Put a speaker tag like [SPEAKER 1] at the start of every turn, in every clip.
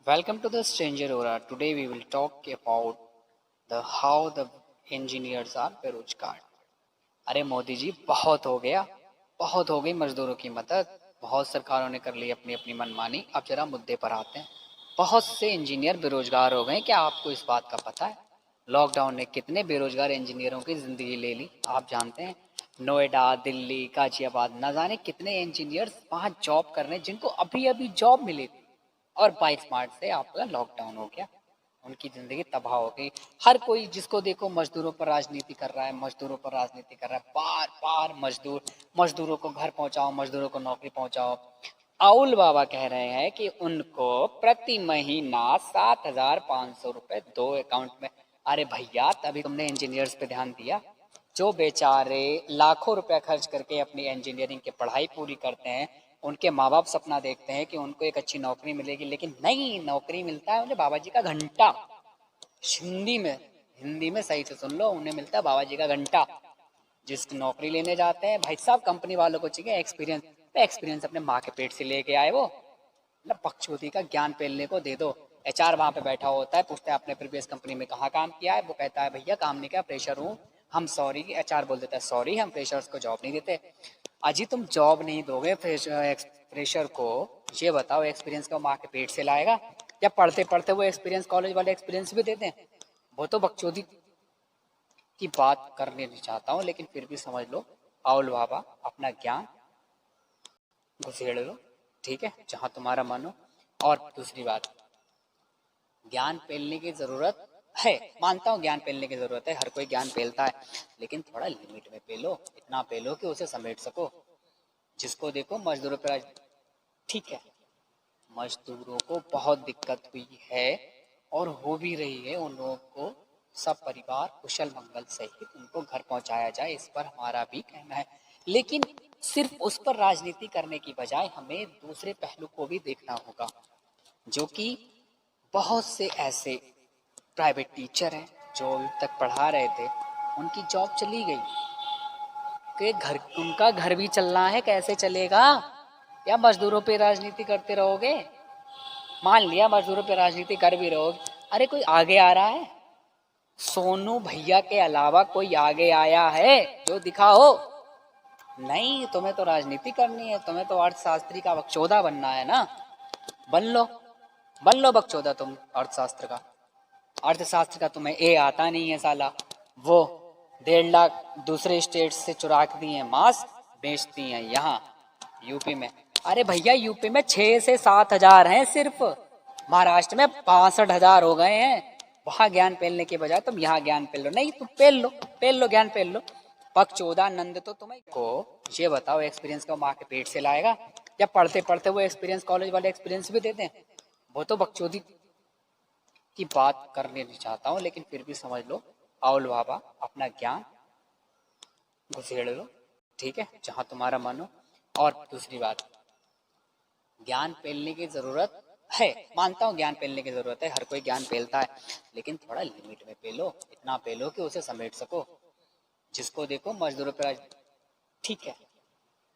[SPEAKER 1] Welcome to the Stranger Aura. Today we will talk about the how the engineers are बेरोजगार। अरे मोदी जी बहुत हो गई मजदूरों की मदद। बहुत सरकारों ने कर ली अपनी अपनी मनमानी। अब जरा मुद्दे पर आते हैं। बहुत से इंजीनियर बेरोजगार हो गए। क्या आपको इस बात का पता है? लॉकडाउन ने कितने बेरोजगार इंजीनियरों की जिंदगी ले ली, आप जानते हैं? नोएडा, दिल्ली, गाजियाबाद, न जाने कितने इंजीनियर्स वहां जॉब कर रहे हैं जिनको अभी अभी जॉब मिली थी। और 22 मार्च से आपका लॉकडाउन हो गया, उनकी जिंदगी तबाह हो गई। हर कोई जिसको देखो मजदूरों पर राजनीति कर रहा है, मजदूरों पर राजनीति कर रहा है। बार बार मजदूरों को घर पहुंचाओ, मजदूरों को नौकरी पहुंचाओ। आउल बाबा कह रहे हैं कि उनको प्रति महीना 7,500 रुपए दो अकाउंट में। अरे भैया, तभी तुमने इंजीनियर्स पे ध्यान दिया, जो बेचारे लाखों रुपया खर्च करके अपनी इंजीनियरिंग की पढ़ाई पूरी करते हैं। उनके माँ बाप सपना देखते हैं कि उनको एक अच्छी नौकरी मिलेगी, लेकिन नहीं, नौकरी मिलता है उन्हें बाबा जी का घंटा। हिंदी में हिंदी में सही से सुन लो, उन्हें मिलता है बाबा जी का घंटा। जिसकी नौकरी लेने जाते हैं, भाई साहब कंपनी वालों को चाहिए एक्सपीरियंस। एक्सपीरियंस अपने माँ के पेट से लेके आए वो, मतलब बकचोदी का ज्ञान पेलने को दे दो। एचआर वहां पे बैठा होता है, पूछता है आपने प्रीवियस कंपनी में कहाँ काम किया है। वो कहता है भैया काम नहीं किया, प्रेशर हूँ। हम सॉरी, एचआर बोल देता है सॉरी, हम फ्रेशर्स को जॉब नहीं देते। अजी तुम जॉब नहीं दोगे फ्रेशर को, ये बताओ एक्सपीरियंस का माँ के पेट से लाएगा या पढ़ते पढ़ते वो एक्सपीरियंस, कॉलेज वाले एक्सपीरियंस भी देते हैं। वो तो बकचोदी की बात करने नहीं चाहता हूँ, लेकिन फिर भी समझ लो। आओ बाबा, अपना ज्ञान घुसेड़ लो, ठीक है, जहां तुम्हारा मन हो। और दूसरी बात, ज्ञान पेलने की जरूरत है, मानता हूँ ज्ञान पेलने की जरूरत है, हर कोई ज्ञान पेलता है, लेकिन थोड़ा लिमिट में पेलो। इतना पेलो कि उसे समेट सको। जिसको देखो मजदूरों पर ठीक है, मजदूरों को बहुत दिक्कत हुई है और हो भी रही है। उन लोगों को सब परिवार कुशल मंगल सहित उनको घर पहुंचाया जाए, इस पर हमारा भी कहना है। लेकिन सिर्फ उस पर राजनीति करने की बजाय हमें दूसरे पहलू को भी देखना होगा, जो कि बहुत से ऐसे प्राइवेट टीचर हैं जो अभी तक पढ़ा रहे थे, उनकी जॉब चली गई। कि घर, उनका घर भी चलना है, कैसे चलेगा? या मजदूरों पे राजनीति करते रहोगे? मान लिया मजदूरों पे राजनीति कर भी रहोगे, अरे कोई आगे आ रहा है? सोनू भैया के अलावा कोई आगे आया है जो दिखाओ? नहीं, तुम्हें तो राजनीति करनी है, तुम्हें तो अर्थशास्त्री का बकचोदा बनना है ना। बन लो, बन लो बकचोदा तुम अर्थशास्त्र का। अर्थशास्त्र का तुम्हें ए आता नहीं है साला। वो 1.5 लाख दूसरे स्टेट से चुरा के दिए मास्क, बेचती हैं यहाँ यूपी में। अरे भैया, यूपी में 6 से 7 हजार हैं सिर्फ, महाराष्ट्र में 65 हजार हो गए हैं। वहां ज्ञान पेलने के बजाय तुम यहाँ ज्ञान पेल लो। नहीं, तुम पेल लो, ज्ञान पेल लो। पक्चौदा नंद तो तुम्हें को ये बताओ एक्सपीरियंस का माँ के पेट से लाएगा या पढ़ते पढ़ते वो एक्सपीरियंस, कॉलेज वाले एक्सपीरियंस भी देते हैं। वो तो बकचोदी की बात करने नहीं चाहता हूँ, लेकिन फिर भी समझ लो। आओ बाबा, अपना ज्ञान घुसेड़ लो, ठीक है, जहां तुम्हारा मन हो। और दूसरी बात, ज्ञान पेलने की जरूरत है, मानता हूँ ज्ञान पेलने की जरूरत है, हर कोई ज्ञान पेलता है, लेकिन थोड़ा लिमिट में पेलो। इतना पेलो कि उसे समेट सको। जिसको देखो मजदूरों पर ठीक है,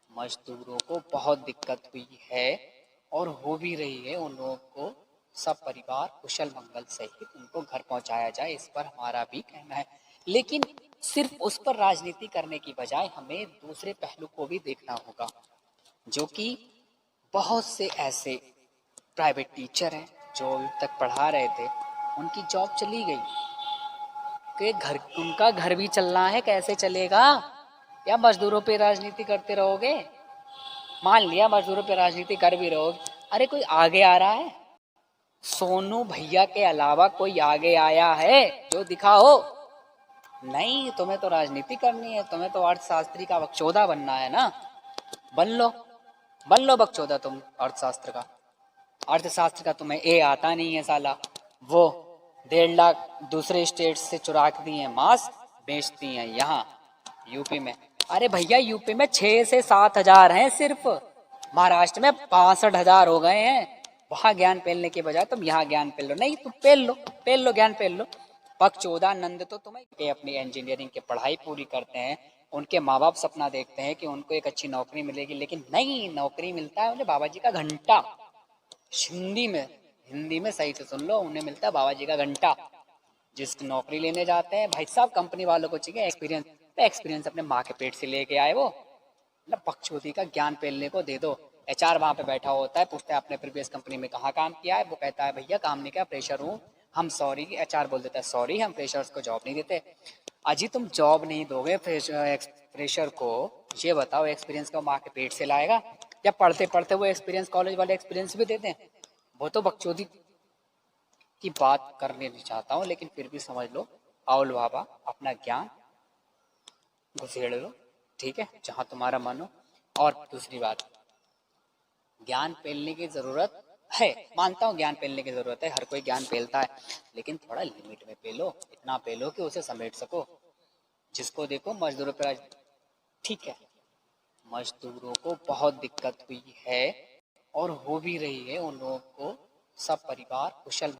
[SPEAKER 1] मजदूरों को बहुत दिक्कत हुई है और हो भी रही है। उन लोगों को सब परिवार कुशल मंगल सहित उनको घर पहुंचाया जाए, इस पर हमारा भी कहना है। लेकिन सिर्फ उस पर राजनीति करने की बजाय हमें दूसरे पहलू को भी देखना होगा, जो कि बहुत से ऐसे प्राइवेट टीचर हैं जो अभी तक पढ़ा रहे थे, उनकी जॉब चली गई। कि घर, उनका घर भी चलना है, कैसे चलेगा? या मजदूरों पे राजनीति करते रहोगे? मान लिया मजदूरों पे राजनीति कर भी रहोगे, अरे कोई आगे आ रहा है? सोनू भैया के अलावा कोई आगे आया है जो दिखाओ? नहीं, तुम्हें तो राजनीति करनी है, तुम्हें तो अर्थशास्त्री का बकचोदा बनना है ना। बन लो, बन लो बकचोदा तुम अर्थशास्त्र का। अर्थशास्त्र का तुम्हें ए आता नहीं है साला। वो 1.5 लाख दूसरे स्टेट से चुरा के दिए मास्क, बेचती हैं यहाँ यूपी में। अरे भैया, यूपी में 6 से 7 हजार हैं सिर्फ, महाराष्ट्र में 65 हजार हो गए हैं। वहां ज्ञान पेलने के बजाय तुम यहाँ ज्ञान पेल लो। नहीं, तुम पेल लो, ज्ञान पेल लो। पक्चौदा नंद तो तुम्हें के अपनी इंजीनियरिंग की पढ़ाई पूरी करते हैं, उनके माँ बाप सपना देखते हैं कि उनको एक अच्छी नौकरी मिलेगी, लेकिन नहीं, नौकरी मिलता है उन्हें बाबा जी का घंटा। हिंदी में हिंदी में सही से सुन लो, उन्हें मिलता है बाबा जी का घंटा। जिस नौकरी लेने जाते हैं भाई साहब, कंपनी वालों को चाहिए एक्सपीरियंस। एक्सपीरियंस अपने माँ के पेट से लेके आए वो, मतलब बकचोदी का ज्ञान पेलने को दे दो। एचआर वहाँ पे बैठा होता है, पूछता है आपने प्रीवियस कंपनी में कहाँ काम किया है, वो कहता है भैया काम नहीं किया, प्रेशर हूँ। हम सॉरी, एचआर बोल देता है सॉरी हम फ्रेशर्स को जॉब नहीं देते। अजी तुम जॉब नहीं दोगे फ्रेशर को, ये बताओ एक्सपीरियंस का माँ के पेट से लाएगा या पढ़ते पढ़ते वो एक्सपीरियंस, कॉलेज वाले एक्सपीरियंस भी देते हैं। वो तो बकचोदी की बात करने नहीं चाहता हूँ, लेकिन फिर भी समझ लो। आओल बाबा अपना ज्ञान घुसेड़ लो, ठीक है, जहाँ तुम्हारा मन हो। और दूसरी बात, ज्ञान पेलने की ज़रूरत है, मानता हूँ ज्ञान पेलने की ज़रूरत है, हर कोई ज्ञान पेलता है, लेकिन थोड़ा लिमिट में पेलो, इतना पेलो कि उसे समेट सको। जिसको देखो मजदूरों पर ठीक है, मजदूरों को बहुत दिक्कत हुई है और हो भी रही है उन लोगों को। सब परिवार कुशल